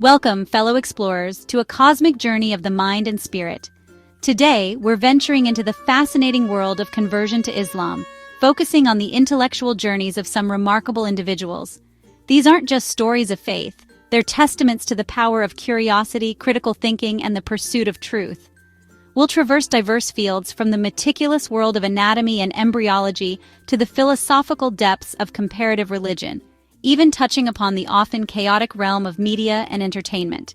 Welcome, fellow explorers, to a cosmic journey of the mind and spirit. Today, we're venturing into the fascinating world of conversion to Islam, focusing on the intellectual journeys of some remarkable individuals. These aren't just stories of faith, they're testaments to the power of curiosity, critical thinking, and the pursuit of truth. We'll traverse diverse fields from the meticulous world of anatomy and embryology to the philosophical depths of comparative religion, even touching upon the often chaotic realm of media and entertainment.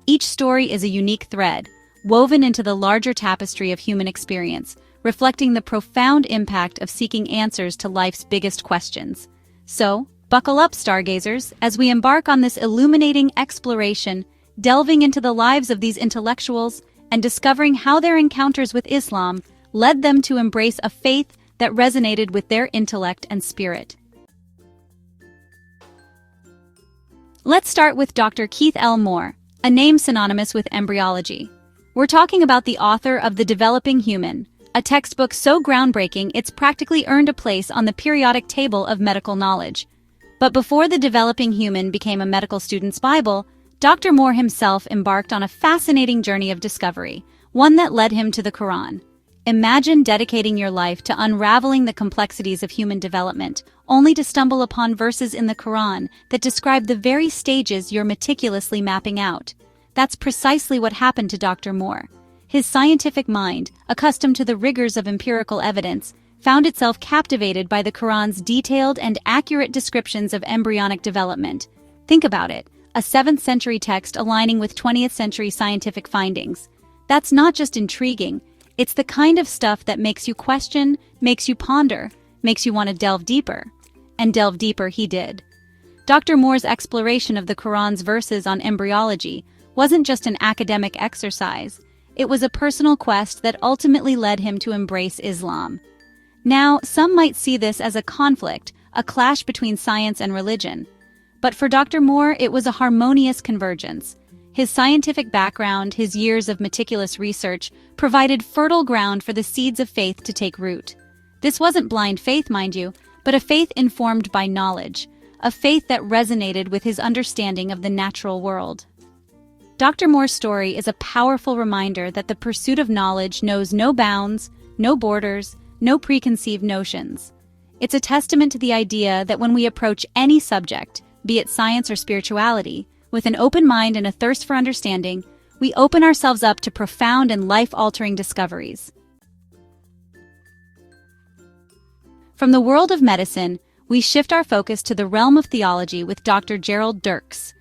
Each story is a unique thread, woven into the larger tapestry of human experience, reflecting the profound impact of seeking answers to life's biggest questions. So, buckle up, stargazers, as we embark on this illuminating exploration, delving into the lives of these intellectuals and discovering how their encounters with Islam led them to embrace a faith that resonated with their intellect and spirit. Let's start with Dr. Keith L. Moore, a name synonymous with embryology. We're talking about the author of The Developing Human, a textbook so groundbreaking it's practically earned a place on the periodic table of medical knowledge. But before The Developing Human became a medical student's Bible, Dr. Moore himself embarked on a fascinating journey of discovery, one that led him to the Qur'an. Imagine dedicating your life to unraveling the complexities of human development, only to stumble upon verses in the Qur'an that describe the very stages you're meticulously mapping out. That's precisely what happened to Dr. Moore. His scientific mind, accustomed to the rigors of empirical evidence, found itself captivated by the Qur'an's detailed and accurate descriptions of embryonic development. Think about it, a 7th century text aligning with 20th century scientific findings. That's not just intriguing, it's the kind of stuff that makes you question, makes you ponder, makes you want to delve deeper. And delve deeper he did. Dr. Moore's exploration of the Qur'an's verses on embryology wasn't just an academic exercise, it was a personal quest that ultimately led him to embrace Islam. Now, some might see this as a conflict, a clash between science and religion. But for Dr. Moore, it was a harmonious convergence. His scientific background, his years of meticulous research, provided fertile ground for the seeds of faith to take root. This wasn't blind faith, mind you, but a faith informed by knowledge, a faith that resonated with his understanding of the natural world. Dr. Moore's story is a powerful reminder that the pursuit of knowledge knows no bounds, no borders, no preconceived notions. It's a testament to the idea that when we approach any subject, be it science or spirituality, with an open mind and a thirst for understanding, we open ourselves up to profound and life-altering discoveries. From the world of medicine, we shift our focus to the realm of theology with Dr. Gerald Dirks.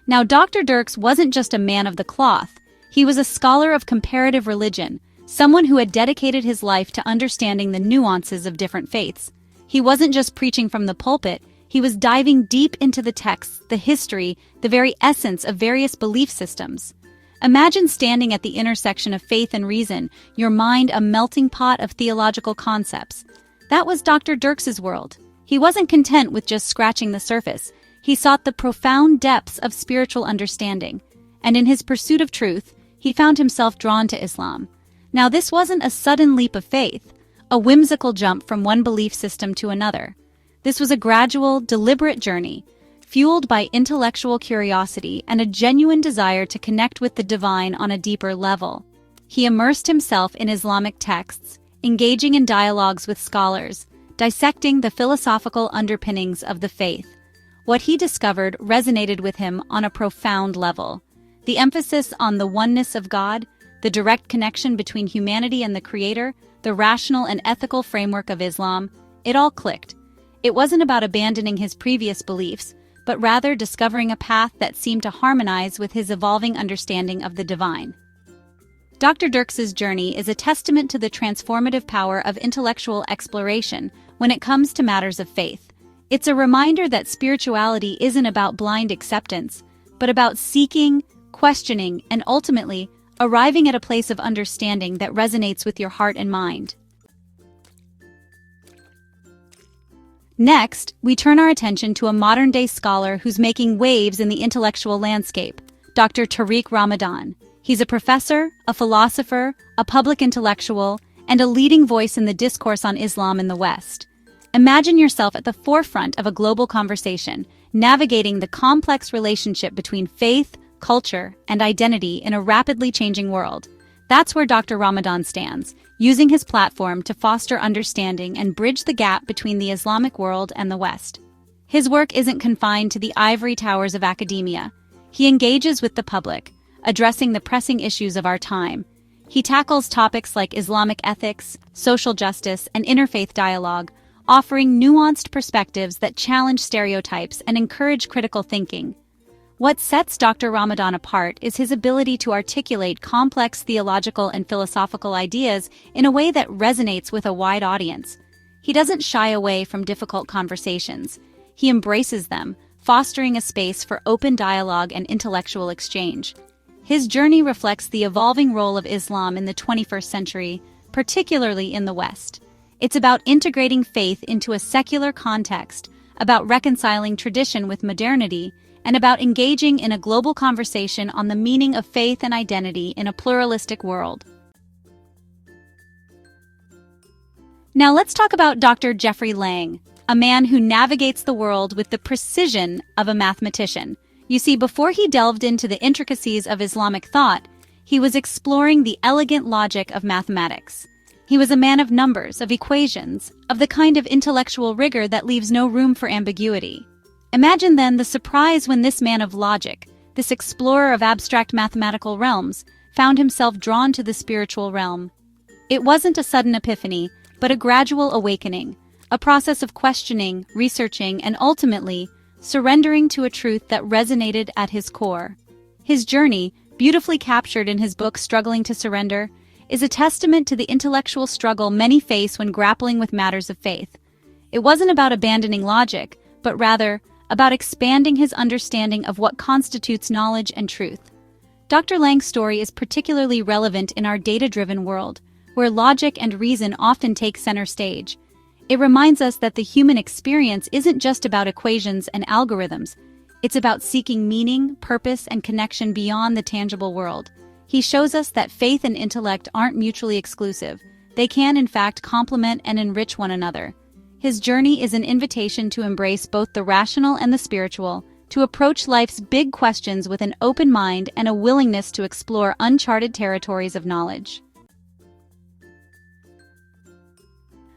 Now, Dr. Dirks wasn't just a man of the cloth, he was a scholar of comparative religion, someone who had dedicated his life to understanding the nuances of different faiths. He wasn't just preaching from the pulpit, he was diving deep into the texts, the history, the very essence of various belief systems. Imagine standing at the intersection of faith and reason, your mind a melting pot of theological concepts. That was Dr. Dirks's world. He wasn't content with just scratching the surface. He sought the profound depths of spiritual understanding. And in his pursuit of truth, he found himself drawn to Islam. Now, this wasn't a sudden leap of faith, a whimsical jump from one belief system to another. This was a gradual, deliberate journey, fueled by intellectual curiosity and a genuine desire to connect with the divine on a deeper level. He immersed himself in Islamic texts, engaging in dialogues with scholars, dissecting the philosophical underpinnings of the faith. What he discovered resonated with him on a profound level. The emphasis on the oneness of God, the direct connection between humanity and the Creator, the rational and ethical framework of Islam, it all clicked. It wasn't about abandoning his previous beliefs, but rather discovering a path that seemed to harmonize with his evolving understanding of the divine. Dr. Dirks's journey is a testament to the transformative power of intellectual exploration when it comes to matters of faith. It's a reminder that spirituality isn't about blind acceptance, but about seeking, questioning, and ultimately arriving at a place of understanding that resonates with your heart and mind. Next, we turn our attention to a modern-day scholar who's making waves in the intellectual landscape, Dr. Tariq Ramadan. He's a professor, a philosopher, a public intellectual, and a leading voice in the discourse on Islam in the West. Imagine yourself at the forefront of a global conversation, navigating the complex relationship between faith, culture, and identity in a rapidly changing world. That's where Dr. Ramadan stands, using his platform to foster understanding and bridge the gap between the Islamic world and the West. His work isn't confined to the ivory towers of academia. He engages with the public, addressing the pressing issues of our time. He tackles topics like Islamic ethics, social justice, and interfaith dialogue, offering nuanced perspectives that challenge stereotypes and encourage critical thinking. What sets Dr. Ramadan apart is his ability to articulate complex theological and philosophical ideas in a way that resonates with a wide audience. He doesn't shy away from difficult conversations. He embraces them, fostering a space for open dialogue and intellectual exchange. His journey reflects the evolving role of Islam in the 21st century, particularly in the West. It's about integrating faith into a secular context, about reconciling tradition with modernity, and about engaging in a global conversation on the meaning of faith and identity in a pluralistic world. Now let's talk about Dr. Jeffrey Lang, a man who navigates the world with the precision of a mathematician. You see, before he delved into the intricacies of Islamic thought, he was exploring the elegant logic of mathematics. He was a man of numbers, of equations, of the kind of intellectual rigor that leaves no room for ambiguity. Imagine then the surprise when this man of logic, this explorer of abstract mathematical realms, found himself drawn to the spiritual realm. It wasn't a sudden epiphany, but a gradual awakening, a process of questioning, researching, and ultimately, surrendering to a truth that resonated at his core. His journey, beautifully captured in his book Struggling to Surrender, is a testament to the intellectual struggle many face when grappling with matters of faith. It wasn't about abandoning logic, but rather about expanding his understanding of what constitutes knowledge and truth. Dr. Lang's story is particularly relevant in our data-driven world, where logic and reason often take center stage. It reminds us that the human experience isn't just about equations and algorithms. It's about seeking meaning, purpose, and connection beyond the tangible world. He shows us that faith and intellect aren't mutually exclusive. They can, in fact, complement and enrich one another. His journey is an invitation to embrace both the rational and the spiritual, to approach life's big questions with an open mind and a willingness to explore uncharted territories of knowledge.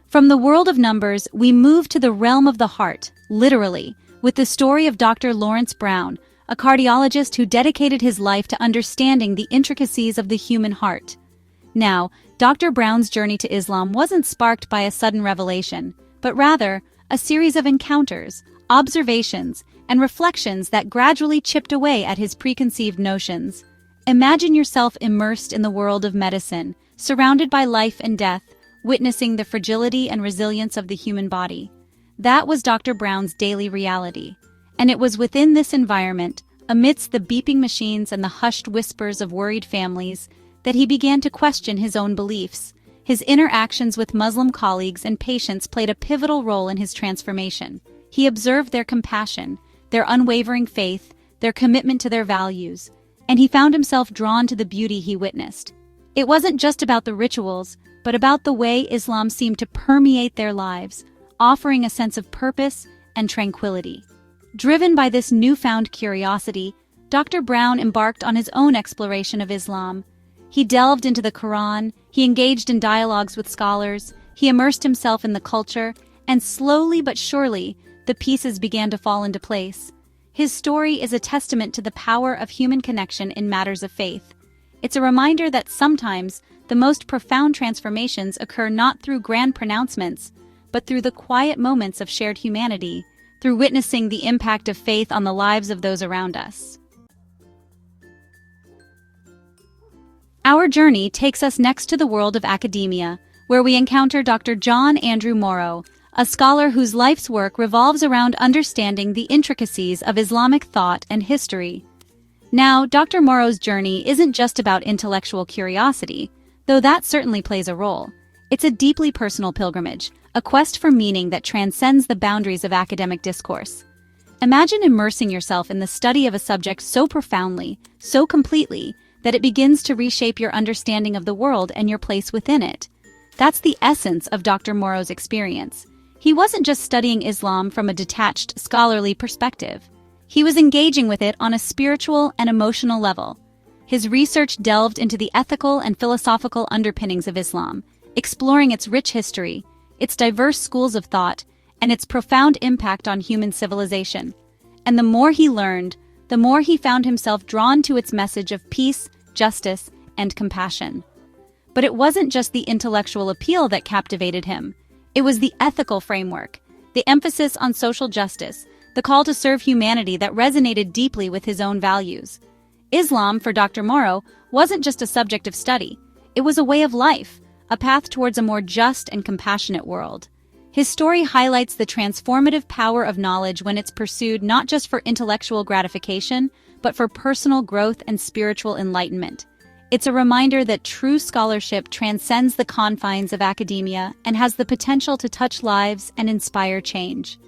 From the world of numbers, we move to the realm of the heart, literally, with the story of Dr. Lawrence Brown, a cardiologist who dedicated his life to understanding the intricacies of the human heart. Now, Dr. Brown's journey to Islam wasn't sparked by a sudden revelation, but rather a series of encounters, observations, and reflections that gradually chipped away at his preconceived notions. Imagine yourself immersed in the world of medicine, surrounded by life and death, witnessing the fragility and resilience of the human body. That was Dr. Brown's daily reality. And it was within this environment, amidst the beeping machines and the hushed whispers of worried families, that he began to question his own beliefs. His interactions with Muslim colleagues and patients played a pivotal role in his transformation. He observed their compassion, their unwavering faith, their commitment to their values, and he found himself drawn to the beauty he witnessed. It wasn't just about the rituals, but about the way Islam seemed to permeate their lives, offering a sense of purpose and tranquility. Driven by this newfound curiosity, Dr. Brown embarked on his own exploration of Islam. He delved into the Qur'an, he engaged in dialogues with scholars, he immersed himself in the culture, and slowly but surely, the pieces began to fall into place. His story is a testament to the power of human connection in matters of faith. It's a reminder that sometimes the most profound transformations occur not through grand pronouncements, but through the quiet moments of shared humanity, through witnessing the impact of faith on the lives of those around us. Our journey takes us next to the world of academia, where we encounter Dr. John Andrew Morrow, a scholar whose life's work revolves around understanding the intricacies of Islamic thought and history. Now, Dr. Morrow's journey isn't just about intellectual curiosity, though that certainly plays a role. It's a deeply personal pilgrimage, a quest for meaning that transcends the boundaries of academic discourse. Imagine immersing yourself in the study of a subject so profoundly, so completely, that it begins to reshape your understanding of the world and your place within it. That's the essence of Dr. Morrow's experience. He wasn't just studying Islam from a detached, scholarly perspective. He was engaging with it on a spiritual and emotional level. His research delved into the ethical and philosophical underpinnings of Islam, exploring its rich history, its diverse schools of thought, and its profound impact on human civilization. And the more he learned, the more he found himself drawn to its message of peace, justice, and compassion. But it wasn't just the intellectual appeal that captivated him. It was the ethical framework, the emphasis on social justice, the call to serve humanity that resonated deeply with his own values. Islam, for Dr. Morrow, wasn't just a subject of study. It was a way of life, a path towards a more just and compassionate world. His story highlights the transformative power of knowledge when it's pursued not just for intellectual gratification, but for personal growth and spiritual enlightenment. It's a reminder that true scholarship transcends the confines of academia and has the potential to touch lives and inspire change.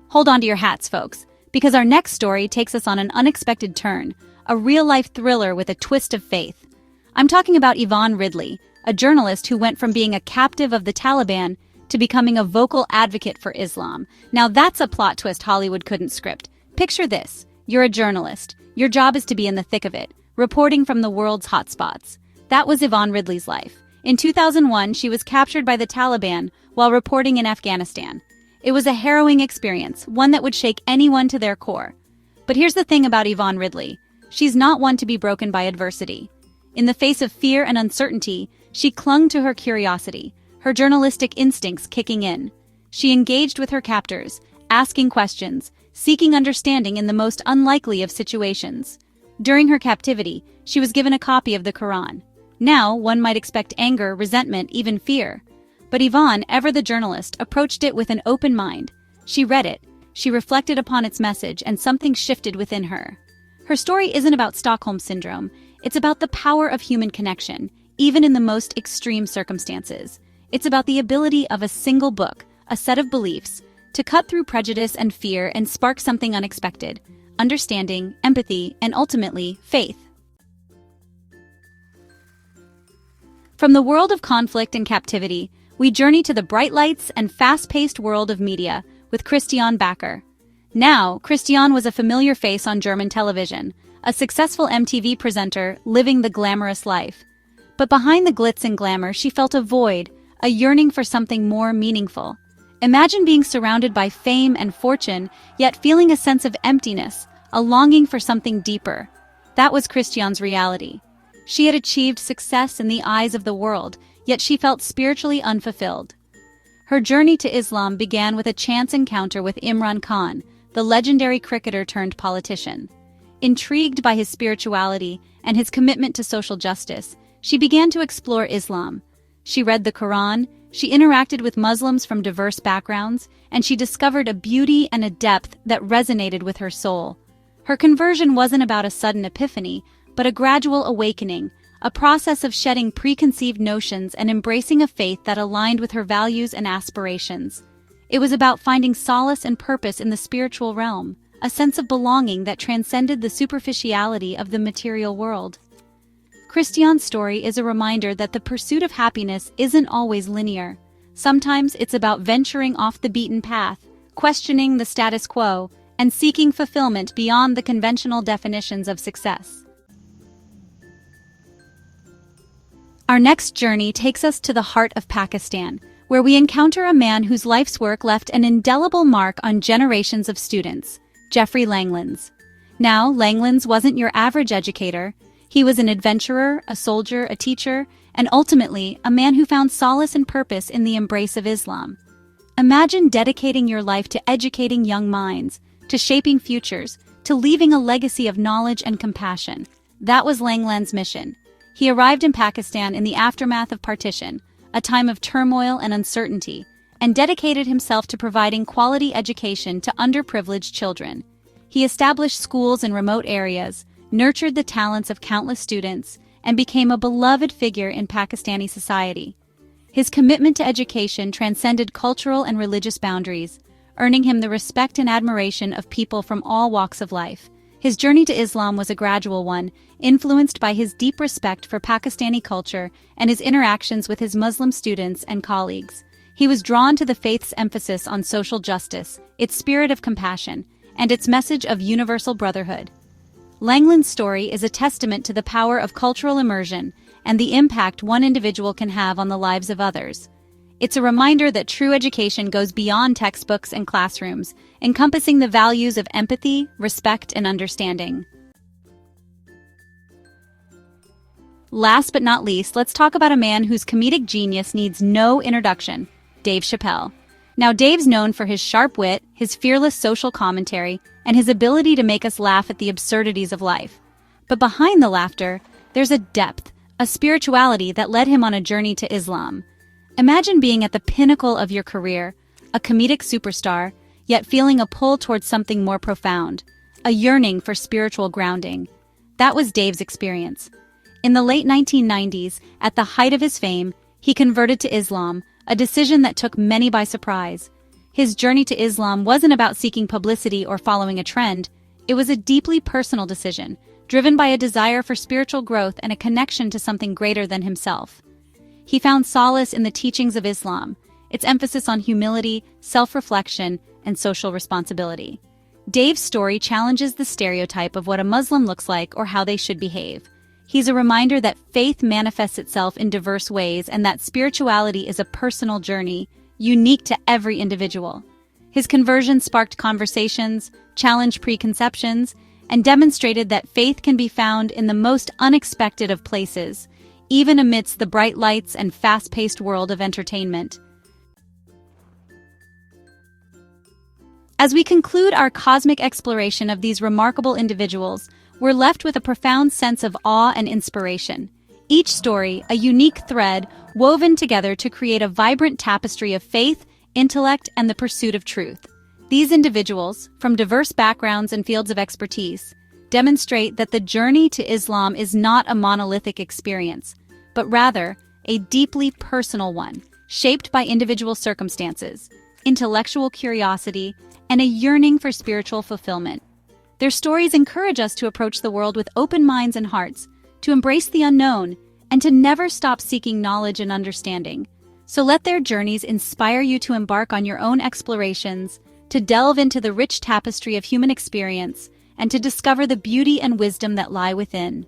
Hold on to your hats, folks, because our next story takes us on an unexpected turn, a real-life thriller with a twist of faith. I'm talking about Yvonne Ridley, a journalist who went from being a captive of the Taliban to becoming a vocal advocate for Islam. Now that's a plot twist Hollywood couldn't script. Picture this. You're a journalist. Your job is to be in the thick of it, reporting from the world's hotspots. That was Yvonne Ridley's life. In 2001, she was captured by the Taliban while reporting in Afghanistan. It was a harrowing experience, one that would shake anyone to their core. But here's the thing about Yvonne Ridley. She's not one to be broken by adversity. In the face of fear and uncertainty, she clung to her curiosity, her journalistic instincts kicking in. She engaged with her captors, asking questions, seeking understanding in the most unlikely of situations. During her captivity, she was given a copy of the Qur'an. Now, one might expect anger, resentment, even fear. But Yvonne, ever the journalist, approached it with an open mind. She read it, she reflected upon its message, and something shifted within her. Her story isn't about Stockholm Syndrome. It's about the power of human connection, even in the most extreme circumstances. It's about the ability of a single book, a set of beliefs, to cut through prejudice and fear and spark something unexpected: understanding, empathy, and ultimately, faith. From the world of conflict and captivity, we journey to the bright lights and fast-paced world of media with Christian Bacher. Now, Christian was a familiar face on German television, a successful MTV presenter living the glamorous life. But behind the glitz and glamour, she felt a void, a yearning for something more meaningful. Imagine being surrounded by fame and fortune, yet feeling a sense of emptiness, a longing for something deeper. That was Christian's reality. She had achieved success in the eyes of the world, yet she felt spiritually unfulfilled. Her journey to Islam began with a chance encounter with Imran Khan, the legendary cricketer turned politician. Intrigued by his spirituality and his commitment to social justice, she began to explore Islam. She read the Quran, she interacted with Muslims from diverse backgrounds, and she discovered a beauty and a depth that resonated with her soul. Her conversion wasn't about a sudden epiphany, but a gradual awakening, a process of shedding preconceived notions and embracing a faith that aligned with her values and aspirations. It was about finding solace and purpose in the spiritual realm, a sense of belonging that transcended the superficiality of the material world. Christian's story is a reminder that the pursuit of happiness isn't always linear. Sometimes it's about venturing off the beaten path, questioning the status quo, and seeking fulfillment beyond the conventional definitions of success. Our next journey takes us to the heart of Pakistan, where we encounter a man whose life's work left an indelible mark on generations of students, Geoffrey Langlands. Now, Langlands wasn't your average educator. He was an adventurer, a soldier, a teacher, and ultimately, a man who found solace and purpose in the embrace of Islam. Imagine dedicating your life to educating young minds, to shaping futures, to leaving a legacy of knowledge and compassion. That was Langland's mission. He arrived in Pakistan in the aftermath of partition, a time of turmoil and uncertainty, and dedicated himself to providing quality education to underprivileged children. He established schools in remote areas, nurtured the talents of countless students, and became a beloved figure in Pakistani society. His commitment to education transcended cultural and religious boundaries, earning him the respect and admiration of people from all walks of life. His journey to Islam was a gradual one, influenced by his deep respect for Pakistani culture and his interactions with his Muslim students and colleagues. He was drawn to the faith's emphasis on social justice, its spirit of compassion, and its message of universal brotherhood. Langland's story is a testament to the power of cultural immersion and the impact one individual can have on the lives of others. It's a reminder that true education goes beyond textbooks and classrooms, encompassing the values of empathy, respect, and understanding. Last but not least, let's talk about a man whose comedic genius needs no introduction, Dave Chappelle. Now, Dave's known for his sharp wit, his fearless social commentary, and his ability to make us laugh at the absurdities of life. But behind the laughter, there's a depth, a spirituality that led him on a journey to Islam. Imagine being at the pinnacle of your career, a comedic superstar, yet feeling a pull towards something more profound, a yearning for spiritual grounding. That was Dave's experience. In the late 1990s, at the height of his fame, he converted to Islam, a decision that took many by surprise. His journey to Islam wasn't about seeking publicity or following a trend. It was a deeply personal decision, driven by a desire for spiritual growth and a connection to something greater than himself. He found solace in the teachings of Islam, its emphasis on humility, self-reflection, and social responsibility. Dave's story challenges the stereotype of what a Muslim looks like or how they should behave. He's a reminder that faith manifests itself in diverse ways and that spirituality is a personal journey, unique to every individual. His conversion sparked conversations, challenged preconceptions, and demonstrated that faith can be found in the most unexpected of places, even amidst the bright lights and fast-paced world of entertainment. As we conclude our cosmic exploration of these remarkable individuals, we're left with a profound sense of awe and inspiration. Each story, a unique thread woven together to create a vibrant tapestry of faith, intellect, and the pursuit of truth. These individuals, from diverse backgrounds and fields of expertise, demonstrate that the journey to Islam is not a monolithic experience, but rather a deeply personal one, shaped by individual circumstances, intellectual curiosity, and a yearning for spiritual fulfillment. Their stories encourage us to approach the world with open minds and hearts, to embrace the unknown, and to never stop seeking knowledge and understanding. So let their journeys inspire you to embark on your own explorations, to delve into the rich tapestry of human experience, and to discover the beauty and wisdom that lie within.